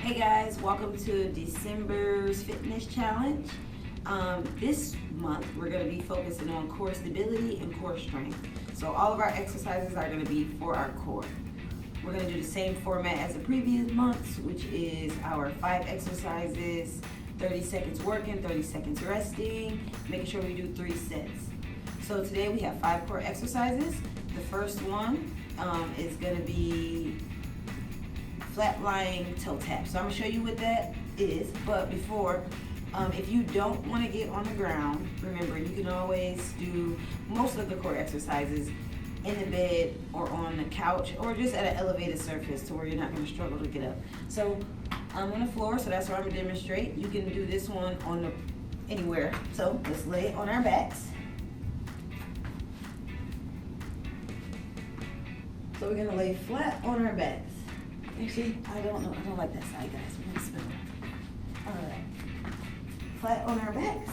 Hey guys, welcome to December's fitness challenge. This month we're going to be focusing on core stability and core strength. So all of our exercises are going to be for our core. We're going to do the same format as the previous months, which is our 5 exercises, 30 seconds working, 30 seconds resting, making sure we do 3 sets. So today we have 5 core exercises. The first one is going to be flat lying toe tap. So I'm going to show you what that is, but before, if you don't want to get on the ground, remember you can always do most of the core exercises in the bed or on the couch or just at an elevated surface to where you're not going to struggle to get up. So I'm on the floor, so that's where I'm going to demonstrate. You can do this one on anywhere. So let's lay on our backs. So we're going to lay flat on our backs. Actually, I don't like that side, guys. We're going to spin it. All right. Flat on our backs.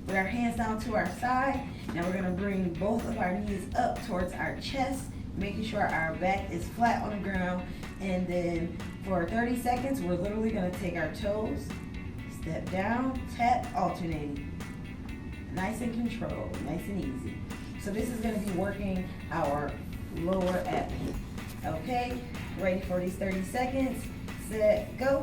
With our hands down to our side. Now we're going to bring both of our knees up towards our chest, making sure our back is flat on the ground. And then for 30 seconds, we're literally going to take our toes, step down, tap, alternating. Nice and controlled, nice and easy. So this is going to be working our lower abdomen. Okay, ready for these 30 seconds. Set, go.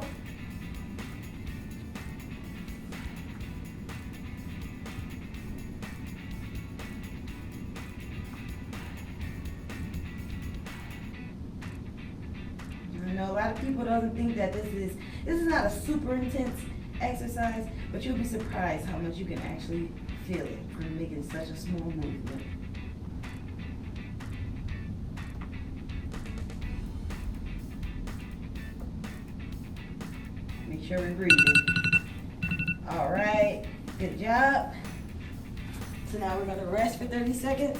I know a lot of people don't think that this is not a super intense exercise, but you'll be surprised how much you can actually feel it from making such a small movement. Make sure we're breathing. All right, good job. So now we're gonna rest for 30 seconds.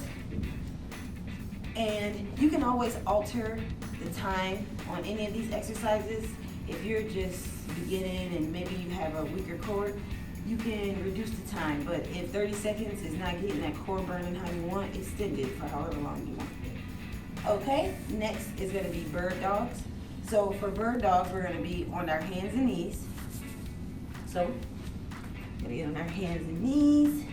And you can always alter the time on any of these exercises. If you're just beginning and maybe you have a weaker core, you can reduce the time. But if 30 seconds is not getting that core burning how you want, extend it for however long you want. Okay, next is gonna be bird dogs. So for bird dogs, we're gonna be on our hands and knees. So, we're gonna get on our hands and knees.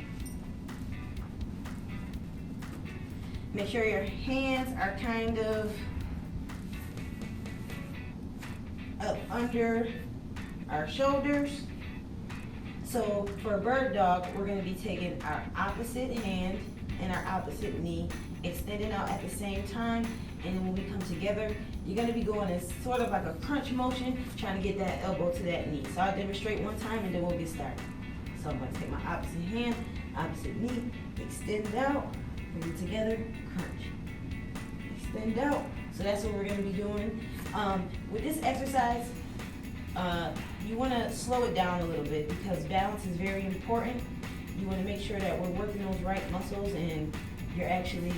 Make sure your hands are kind of up under our shoulders. So for a bird dog, we're gonna be taking our opposite hand and our opposite knee, extending out at the same time. And when we come together, you're gonna be going in sort of like a crunch motion, trying to get that elbow to that knee. So I'll demonstrate one time and then we'll get started. So I'm gonna take my opposite hand, opposite knee, extend out, bring it together, crunch. Extend out. So that's what we're gonna be doing. With this exercise, you wanna slow it down a little bit because balance is very important. You wanna make sure that we're working those right muscles and you're actually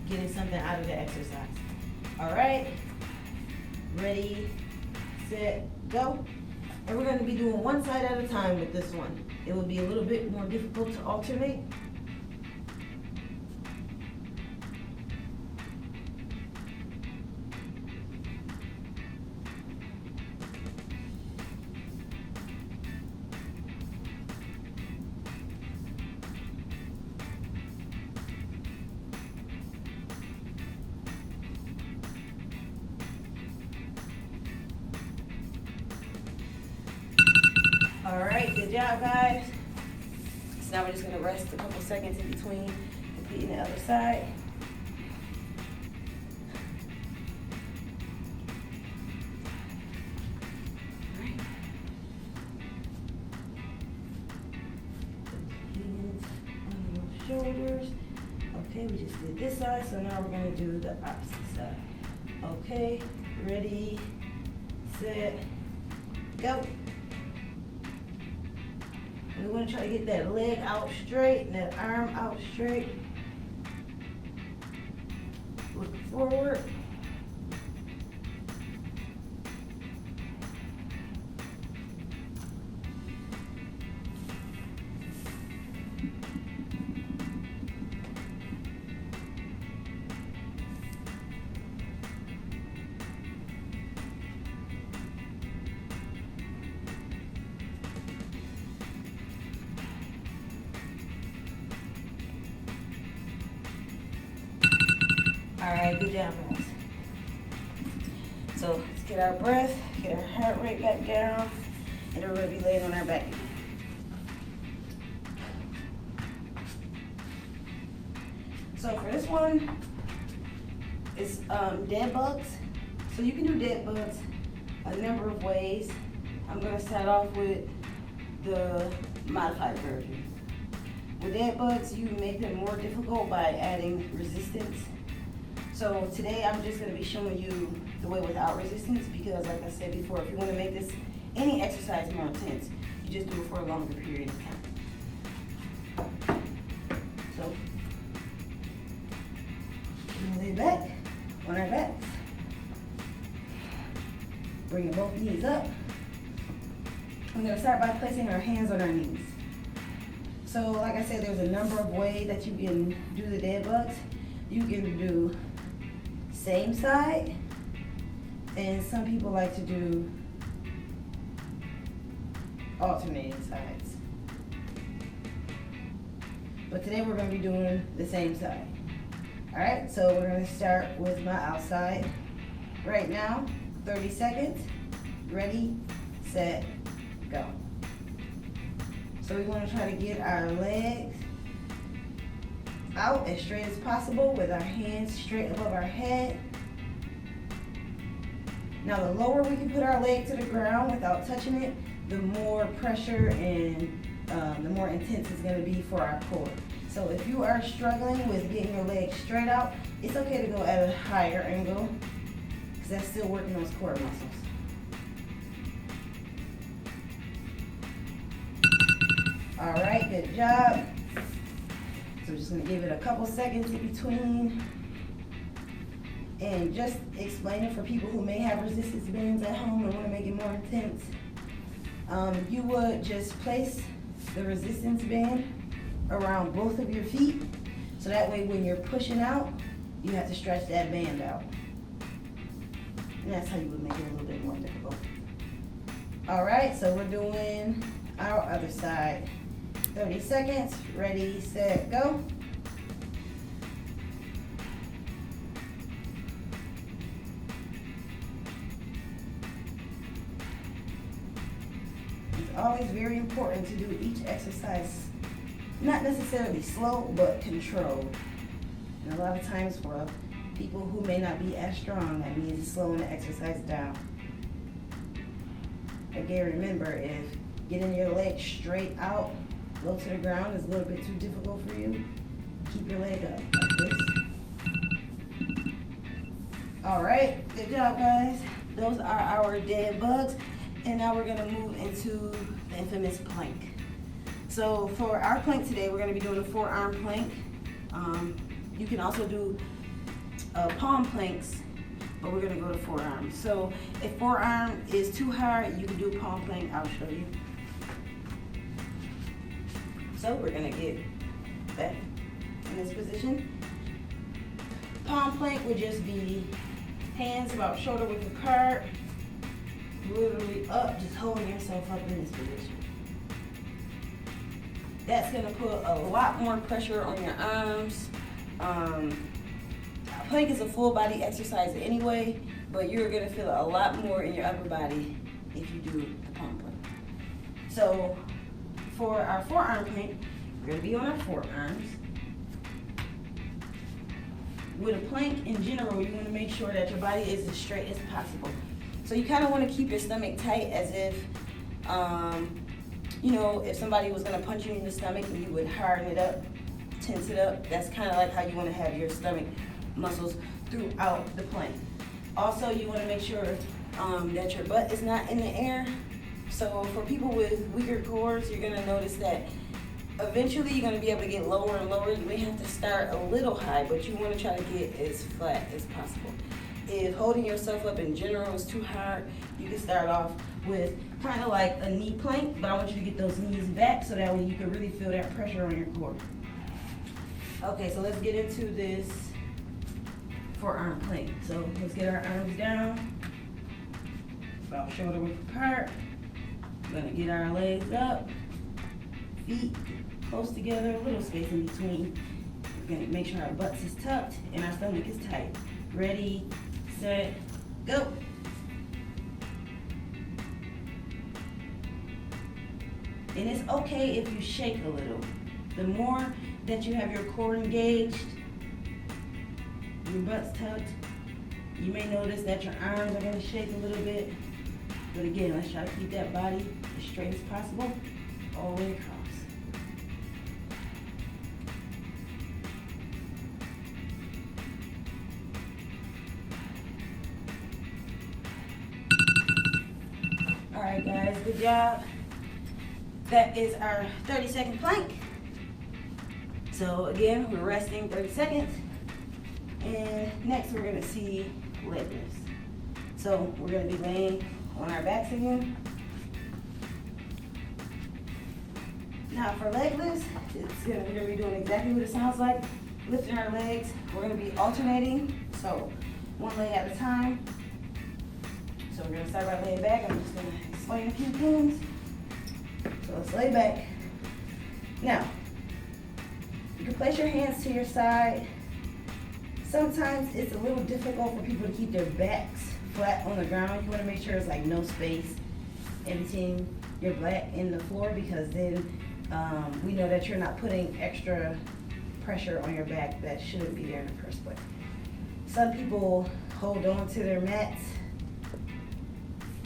getting something out of the exercise. All right, ready, set, go. And we're gonna be doing one side at a time with this one. It will be a little bit more difficult to alternate. All right, good job, guys. So now we're just gonna rest a couple seconds in between completing the other side. All right. Hands on your shoulders. Okay, we just did this side, so now we're gonna do the opposite side. Okay, ready, set, go. We want to try to get that leg out straight and that arm out straight. Look forward. right, good job, guys. So let's get our breath, get our heart rate back down, and we're going to be laying on our back. So for this one, it's dead bugs. So you can do dead bugs a number of ways. I'm going to start off with the modified version. With dead bugs, you make them more difficult by adding resistance. So today I'm just going to be showing you the way without resistance because, like I said before, if you want to make this any exercise more intense, you just do it for a longer period of time. So we'll lay back on our backs. Bringing both knees up. I'm going to start by placing our hands on our knees. So like I said, there's a number of ways that you can do the dead bugs. You can do same side, and some people like to do alternating sides. But today we're going to be doing the same side. All right, so we're going to start with my outside. Right now, 30 seconds. Ready, set, go. So we want to try to get our legs out as straight as possible with our hands straight above our head. Now the lower we can put our leg to the ground without touching it, the more pressure and the more intense it's going to be for our core. So if you are struggling with getting your legs straight out, it's okay to go at a higher angle because that's still working those core muscles. All right, good job. So we're just gonna give it a couple seconds in between. And just explaining for people who may have resistance bands at home and wanna make it more intense. You would just place the resistance band around both of your feet. So that way when you're pushing out, you have to stretch that band out. And that's how you would make it a little bit more difficult. All right, so we're doing our other side. 30 seconds, ready, set, go. It's always very important to do each exercise, not necessarily slow, but controlled. And a lot of times for people who may not be as strong, that means slowing the exercise down. Again, remember, if getting your legs straight out, low to the ground is a little bit too difficult for you, keep your leg up like this. All right, good job, guys. Those are our dead bugs. And now we're gonna move into the infamous plank. So for our plank today, we're gonna be doing a forearm plank. You can also do palm planks, but we're gonna go to forearm. So if forearm is too hard, you can do palm plank. I'll show you. So we're gonna get back in this position. Palm plank would just be hands about shoulder width apart, literally up, just holding yourself up in this position. That's gonna put a lot more pressure on your arms. Plank is a full body exercise anyway, but you're gonna feel a lot more in your upper body if you do the palm plank. So for our forearm plank, we're gonna be on our forearms. With a plank in general, you wanna make sure that your body is as straight as possible. So you kinda wanna keep your stomach tight as if, if somebody was gonna punch you in the stomach and you would harden it up, tense it up. That's kinda like how you wanna have your stomach muscles throughout the plank. Also, you wanna make sure that your butt is not in the air. So for people with weaker cores, you're gonna notice that eventually you're gonna be able to get lower and lower. You may have to start a little high, but you wanna try to get as flat as possible. If holding yourself up in general is too hard, you can start off with kind of like a knee plank, but I want you to get those knees back so that way you can really feel that pressure on your core. Okay, so let's get into this forearm plank. So let's get our arms down, about shoulder width apart. We're gonna get our legs up, feet close together, a little space in between. We're gonna make sure our butts is tucked and our stomach is tight. Ready, set, go. And it's okay if you shake a little. The more that you have your core engaged, your butt's tucked, you may notice that your arms are gonna shake a little bit. But again, let's try to keep that body as straight as possible, all the way across. All right, guys, good job. That is our 30-second plank. So again, we're resting 30 seconds. And next we're gonna see leg lifts. So we're gonna be laying on our backs again. Now for leg lifts, we're gonna be doing exactly what it sounds like, lifting our legs. We're gonna be alternating, so one leg at a time. So we're gonna start by laying back. I'm just gonna explain a few things. So let's lay back. Now, you can place your hands to your side. Sometimes it's a little difficult for people to keep their backs flat on the ground. You want to make sure it's like no space in between your back and the floor, because then we know that you're not putting extra pressure on your back that shouldn't be there in the first place. Some people hold on to their mats.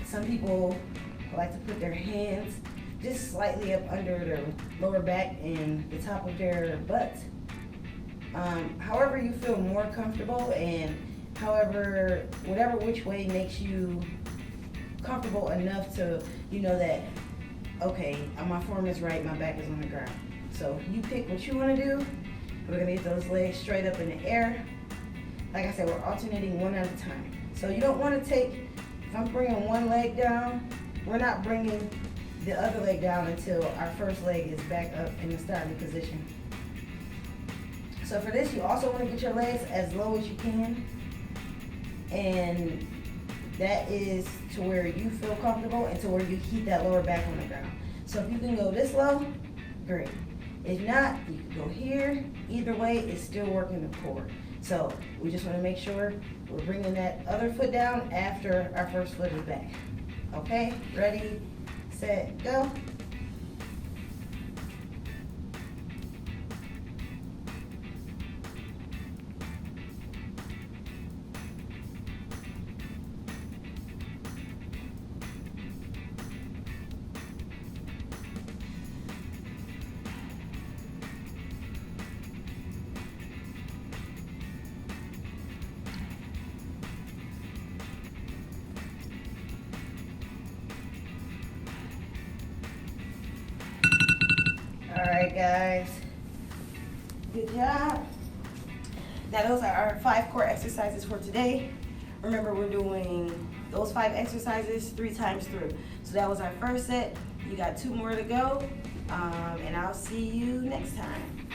Some people like to put their hands just slightly up under their lower back and the top of their butt. However you feel more comfortable, and whatever which way makes you comfortable enough to, you know that, okay, my form is right, my back is on the ground. So you pick what you want to do. We're gonna get those legs straight up in the air. Like I said, we're alternating one at a time. So you don't want to take, if I'm bringing one leg down, we're not bringing the other leg down until our first leg is back up in the starting position. So for this, you also want to get your legs as low as you can, and that is to where you feel comfortable and to where you keep that lower back on the ground. So if you can go this low, great. If not, you can go here. Either way, it's still working the core. So we just want to make sure we're bringing that other foot down after our first foot is back. Okay, ready, set, go. All right, guys, good job. Now those are our 5 core exercises for today. Remember, we're doing those 5 exercises 3 times through. So that was our first set. You got 2 more to go, and I'll see you next time.